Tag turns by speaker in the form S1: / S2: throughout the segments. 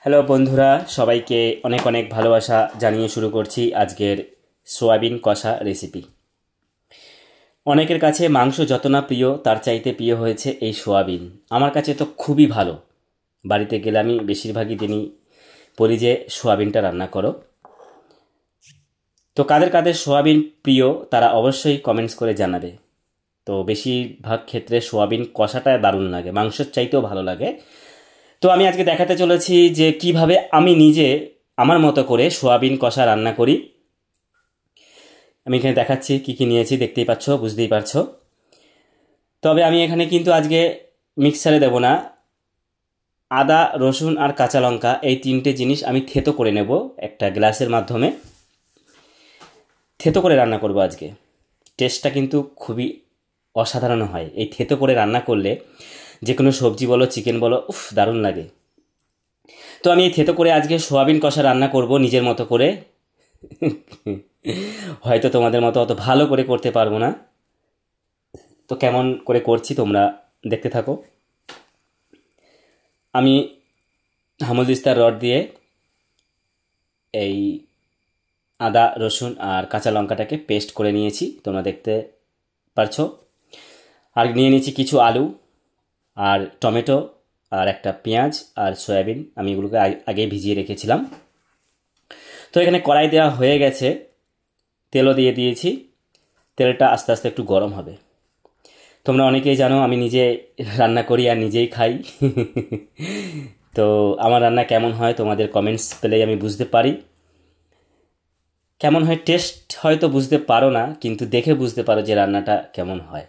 S1: Hello বন্ধুরা, সবাইকে অনেক অনেক ভালোবাসা জানিয়ে শুরু করছি আজকের সোয়াবিন কষা রেসিপি। অনেকের কাছে মাংস যত না প্রিয় তার চাইতে প্রিয় হয়েছে এই সোয়াবিন। আমার কাছে তো খুবই ভালো। বাড়িতে গেলে আমি বেশিরভাগই দিনই বলি যে সোয়াবিনটা রান্না করো। তো কাদের কাদের সোয়াবিন প্রিয় তারা অবশ্যই কমেন্টস করে জানাবে। তো বেশিরভাগ ক্ষেত্রে সোয়াবিন কষাটা দারুণ লাগে, মাংসের চাইতেও ভালো লাগে। তো আমি আজকে দেখাতে চলেছি যে কিভাবে আমি নিজে আমার মতো করে সোয়াবিন কষা রান্না করি। আমি এখানে দেখাচ্ছি কি কি নিয়েছি, দেখতেই পাচ্ছ, বুঝতেই পারছো। তবে আমি এখানে কিন্তু আজকে মিক্সারে দেব না। আদা, রসুন আর কাঁচা লঙ্কা এই তিনটে জিনিস আমি থেতো করে নেব একটা গ্লাসের মাধ্যমে। থেতো করে রান্না করব আজকে। টেস্টটা কিন্তু খুবই অসাধারণ হয় এই থেতো করে রান্না করলে। যে কোনো সবজি বলো, চিকেন বলো, উফ দারুণ লাগে। তো আমি এই থেতো করে আজকে সোয়াবিন কষা রান্না করব নিজের মতো করে। হয়তো তোমাদের মতো অত ভালো করে করতে পারবো না, তো কেমন করে করছি তোমরা দেখতে থাকো। আমি হামলদিস্তার রড দিয়ে এই আদা, রসুন আর কাঁচা লঙ্কাটাকে পেস্ট করে নিয়েছি, তোমরা দেখতে পারছো। আর নিয়ে নিয়েছি কিছু আলু আর টমেটো আর একটা পেঁয়াজ আর সয়াবিন। আমি এগুলোকে আগেই ভিজিয়ে রেখেছিলাম। তো এখানে কড়াই দেওয়া হয়ে গেছে, তেলও দিয়ে দিয়েছি। তেলটা আস্তে আস্তে একটু গরম হবে। তোমরা অনেকেই জানো আমি নিজে রান্না করি আর নিজেই খাই। তো আমার রান্না কেমন হয় তোমাদের কমেন্টস পেলেই আমি বুঝতে পারি। কেমন হয় টেস্ট হয়তো বুঝতে পারো না, কিন্তু দেখে বুঝতে পারো যে রান্নাটা কেমন হয়।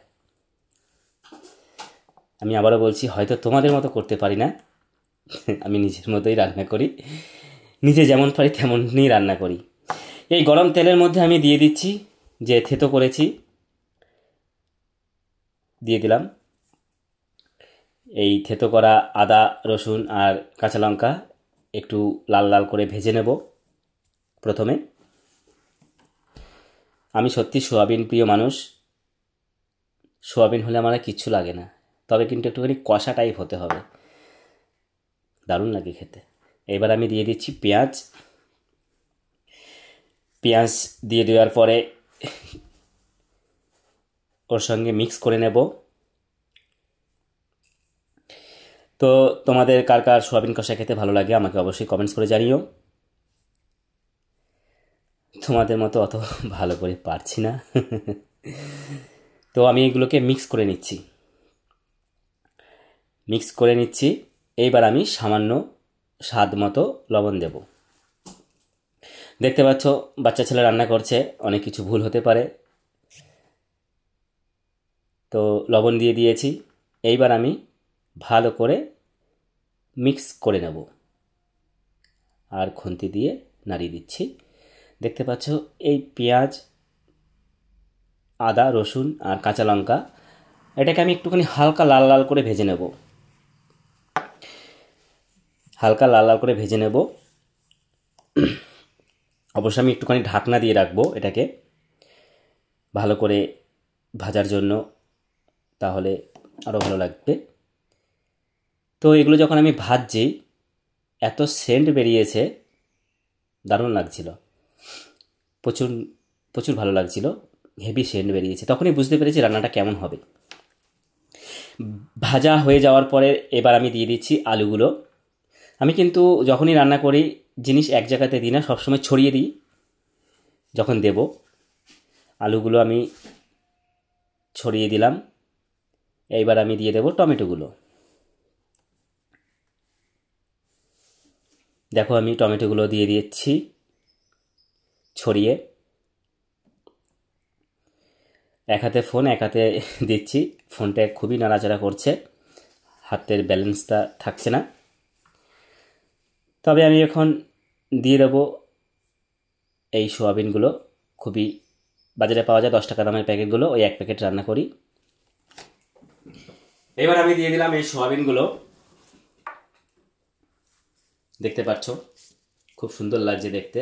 S1: আমি আবারও বলছি, হয়তো তোমাদের মতো করতে পারি না। আমি নিজের মতোই রান্না করি, নিজে যেমন পারি তেমনই রান্না করি। এই গরম তেলের মধ্যে আমি দিয়ে দিচ্ছি যে থেতো করেছি, দিয়ে দিলাম এই থেতো করা আদা, রসুন আর কাঁচা লঙ্কা। একটু লাল লাল করে ভেজে নেব প্রথমে। আমি সত্যি সোয়াবিন প্রিয় মানুষ। সোয়াবিন হলে আমার আর কিচ্ছু লাগে না, তবে কিন্তু একটুখানি কষা টাইপ হতে হবে, দারুণ লাগে খেতে। এবার আমি দিয়ে দিচ্ছি পেঁয়াজ। পেঁয়াজ দিয়ে দেওয়ার পরে ওর সঙ্গে মিক্স করে নেব। তো তোমাদের কার কার সোয়াবিন কষা খেতে ভালো লাগে আমাকে অবশ্যই কমেন্টস করে জানিও। তোমাদের মতো অত ভালো করে পারছি না। তো আমি এগুলোকে মিক্স করে নিচ্ছি। এইবার আমি সামান্য স্বাদ মতো লবণ দেব। দেখতে পাচ্ছ বাচ্চা ছেলে রান্না করছে, অনেক কিছু ভুল হতে পারে। তো লবণ দিয়ে দিয়েছি। এইবার আমি ভালো করে মিক্স করে নেব আর খুন্তি দিয়ে নাড়িয়ে দিচ্ছি। দেখতে পাচ্ছ এই পেঁয়াজ, আদা, রসুন আর কাঁচা লঙ্কা এটাকে আমি একটুখানি হালকা লাল লাল করে ভেজে নেব। অবশ্যই আমি একটুখানি ঢাকনা দিয়ে রাখবো এটাকে ভালো করে ভাজার জন্য, তাহলে আরও ভালো লাগবে। তো এগুলো যখন আমি ভাজছি এত সেন্ট বেরিয়েছে, দারুণ লাগছিল, প্রচুর প্রচুর ভালো লাগছিল, হেভি সেন্ট বেরিয়েছে। তখনই বুঝতে পেরেছি রান্নাটা কেমন হবে। ভাজা হয়ে যাওয়ার পরে এবার আমি দিয়ে দিচ্ছি আলুগুলো। আমি কিন্তু যখনই রান্না করি জিনিস এক জায়গাতে দিই না, সবসময় ছড়িয়ে দিই যখন দেব। আলুগুলো আমি ছড়িয়ে দিলাম। এইবার আমি দিয়ে দেব টমেটোগুলো। দেখো আমি টমেটোগুলো দিয়ে দিচ্ছি ছড়িয়ে। এক হাতে ফোন, এক হাতে দিচ্ছি, ফোনটা খুবই নাড়াচাড়া করছে, হাতের ব্যালেন্সটা থাকছে না। তবে আমি এখন দিয়ে দেবো এই সোয়াবিনগুলো। খুবই বাজারে পাওয়া যায় 10 টাকা দামের প্যাকেটগুলো, ওই এক প্যাকেট রান্না করি। এবার আমি দিয়ে দিলাম এই সোয়াবিনগুলো। দেখতে পাচ্ছ খুব সুন্দর লাগছে দেখতে।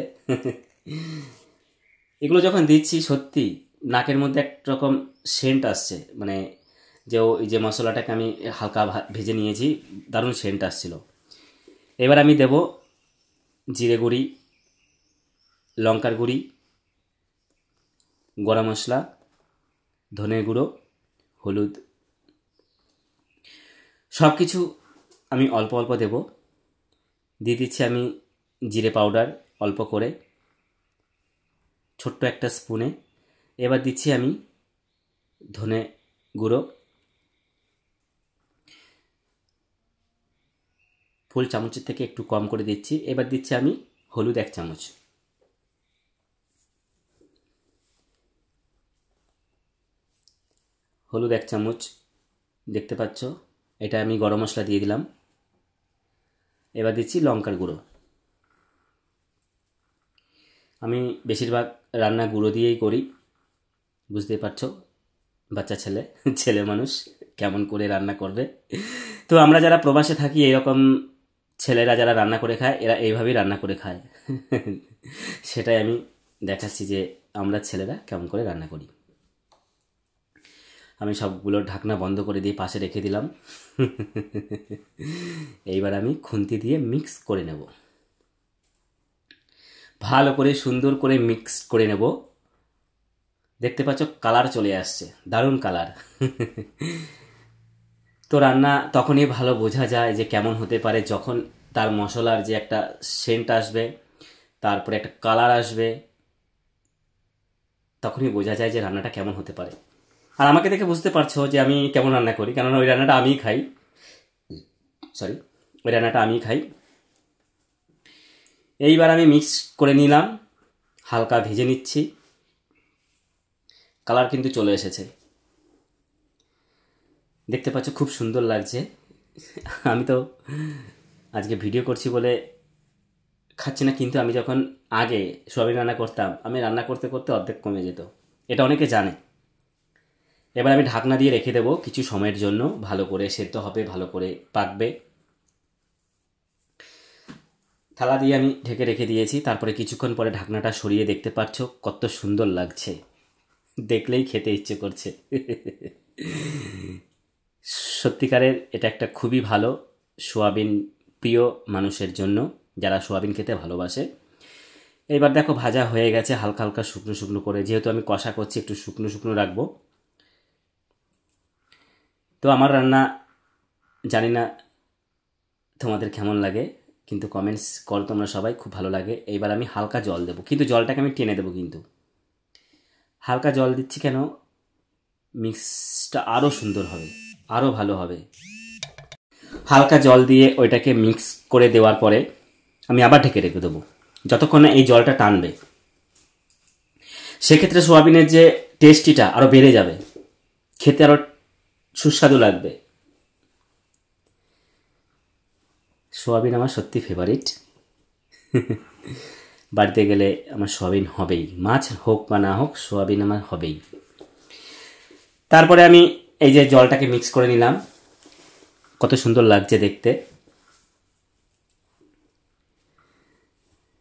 S1: এগুলো যখন দিচ্ছি সত্যি নাকের মধ্যে একরকম সেন্ট আসছে, মানে যে ওই যে মশলাটাকে আমি হালকা ভেজে নিয়েছি, দারুণ সেন্ট আসছিল। এবার আমি দেব জিরে গুঁড়ি, লঙ্কার গুঁড়ি, গরম মশলা, ধনে গুঁড়ো, হলুদ, সব কিছু আমি অল্প অল্প দেব। দিয়ে দিচ্ছি আমি জিরে পাউডার অল্প করে, ছোট্ট একটা স্পুনে। এবার দিচ্ছি আমি ধনে গুঁড়ো ফুল চামচের থেকে একটু কম করে দিচ্ছি। এবার দিচ্ছি আমি হলুদ 1 চামচ। হলুদ 1 চামচ দেখতে পাচ্ছ, এটা আমি গরম মশলা দিয়ে দিলাম। এবার দিচ্ছি লঙ্কার গুঁড়ো। আমি বেশিরভাগ রান্না গুঁড়ো দিয়েই করি, বুঝতেই পারছো বাচ্চা ছেলে মানুষ কেমন করে রান্না করবে। তো আমরা যারা প্রবাসে থাকি, এরকম ছেলেরা যারা রান্না করে খায়, এরা এইভাবেই রান্না করে খায়। সেটাই আমি দেখাচ্ছি যে আমরা ছেলেরা কেমন করে রান্না করি। আমি সবগুলোর ঢাকনা বন্ধ করে দিয়ে পাশে রেখে দিলাম। এইবার আমি খুন্তি দিয়ে মিক্স করে নেব, ভালো করে সুন্দর করে মিক্স করে নেব। দেখতে পাচ্ছ কালার চলে আসছে, দারুণ কালার। তো রান্না তখনই ভালো বোঝা যায় যে কেমন হতে পারে, যখন তার মশলার যে একটা সেন্ট আসবে, তারপরে একটা কালার আসবে, তখনই বোঝা যায় যে রান্নাটা কেমন হতে পারে। আর আমাকে দেখে বুঝতে পারছো যে আমি কেমন রান্না করি, কেননা ওই রান্নাটা আমিই খাই। ওই রান্নাটা আমিই খাই। এইবার আমি মিক্স করে নিলাম, হালকা ভেজে নিচ্ছি। কালার কিন্তু চলে এসেছে, দেখতে পাচ্ছ খুব সুন্দর লাগছে। আমি তো আজকে ভিডিও করছি বলে খাচ্ছি না, কিন্তু আমি যখন আগে সোয়াবিন রান্না করতাম, আমি রান্না করতে করতে অর্ধেক কমে যেত, এটা অনেকে জানে। এবার আমি ঢাকনা দিয়ে রেখে দেবো কিছু সময়ের জন্য, ভালো করে সেদ্ধ হবে, ভালো করে পাকবে। থালা দিয়ে আমি ঢেকে রেখে দিয়েছি। তারপরে কিছুক্ষণ পরে ঢাকনাটা সরিয়ে দেখতে পাচ্ছ কত সুন্দর লাগছে, দেখলেই খেতে ইচ্ছে করছে। সত্যিকারের এটা একটা খুবই ভালো সোয়াবিন প্রিয় মানুষের জন্য, যারা সোয়াবিন খেতে ভালোবাসে। এবার দেখো ভাজা হয়ে গেছে হালকা হালকা শুকনো শুকনো করে, যেহেতু আমি কষা করছি একটু শুকনো শুকনো রাখবো। তো আমার রান্না জানি না তোমাদের কেমন লাগে, কিন্তু কমেন্টস করো তোমরা সবাই, খুব ভালো লাগে। এইবার আমি হালকা জল দেবো, কিন্তু জলটাকে আমি টেনে দেবো। কিন্তু হালকা জল দিচ্ছি কেন, মিক্সটা আরও সুন্দর হবে, আরও ভালো হবে। হালকা জল দিয়ে ওইটাকে মিক্স করে দেওয়ার পরে আমি আবার ঢেকে রেখে দেবো যতক্ষণ না এই জলটা টানবে। সেক্ষেত্রে সোয়াবিনের যে টেস্টিটা আরও বেড়ে যাবে, খেতে আরও সুস্বাদু লাগবে। সোয়াবিন আমার সত্যি ফেভারিট। বাড়িতে গেলে আমার সোয়াবিন হবেই, মাছ হোক বা না হোক, সোয়াবিন আমার হবেই। তারপরে আমি এই যে জলটাকে মিক্স করে নিলাম, কত সুন্দর লাগছে দেখতে।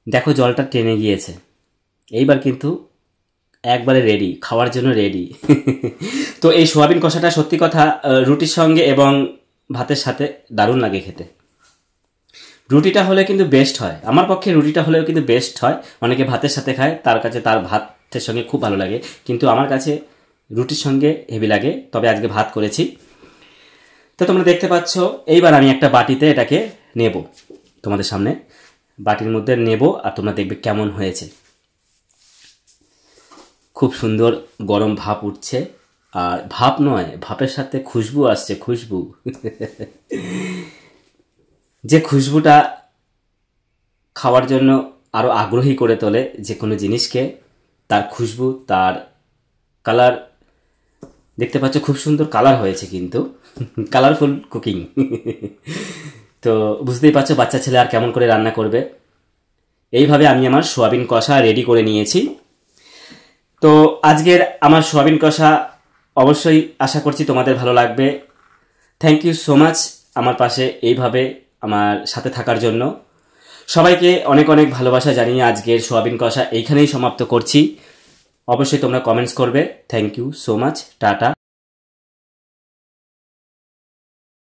S1: দেখো জলটা টেনে গিয়েছে, এইবার কিন্তু একবারে রেডি, খাওয়ার জন্য রেডি। তো এই সোয়াবিন কষাটা সত্যি কথা রুটির সঙ্গে এবং ভাতের সাথে দারুণ লাগে খেতে। রুটিটা হলে কিন্তু বেস্ট হয়, আমার পক্ষে রুটিটা হলেও কিন্তু বেস্ট হয়। অনেকে ভাতের সাথে খায়, তার কাছে তার ভাতের সঙ্গে খুব ভালো লাগে, কিন্তু আমার কাছে রুটির সঙ্গে হেভি লাগে। তবে আজকে ভাত করেছি। তো তোমরা দেখতে পাচ্ছ, এইবার আমি একটা বাটিতে এটাকে নেব, তোমাদের সামনে বাটির মধ্যে নেব, আর তোমরা দেখবে কেমন হয়েছে। খুব সুন্দর গরম ভাপ উঠছে, আর ভাপ নয়, ভাপের সাথে খুশবু আসছে, খুশবু। যে খুশবুটা খাওয়ার জন্য আরও আগ্রহী করে তোলে যে কোনো জিনিসকে, তার খুশবু, তার কালার। দেখতে পাচ্ছ খুব সুন্দর কালার হয়েছে, কিন্তু কালারফুল কুকিং। তো বুঝতেই পারছো বাচ্চা ছেলে আর কেমন করে রান্না করবে। এইভাবে আমি আমার সোয়াবিন কষা রেডি করে নিয়েছি। তো আজকের আমার সোয়াবিন কষা অবশ্যই আশা করছি তোমাদের ভালো লাগবে। থ্যাংক ইউ সো মাচ আমার পাশে এইভাবে আমার সাথে থাকার জন্য। সবাইকে অনেক অনেক ভালোবাসা জানিয়ে আজকের সোয়াবিন কষা এইখানেই সমাপ্ত করছি। অবশ্যই তোমরা কমেন্টস করবে। Thank you so much, tata.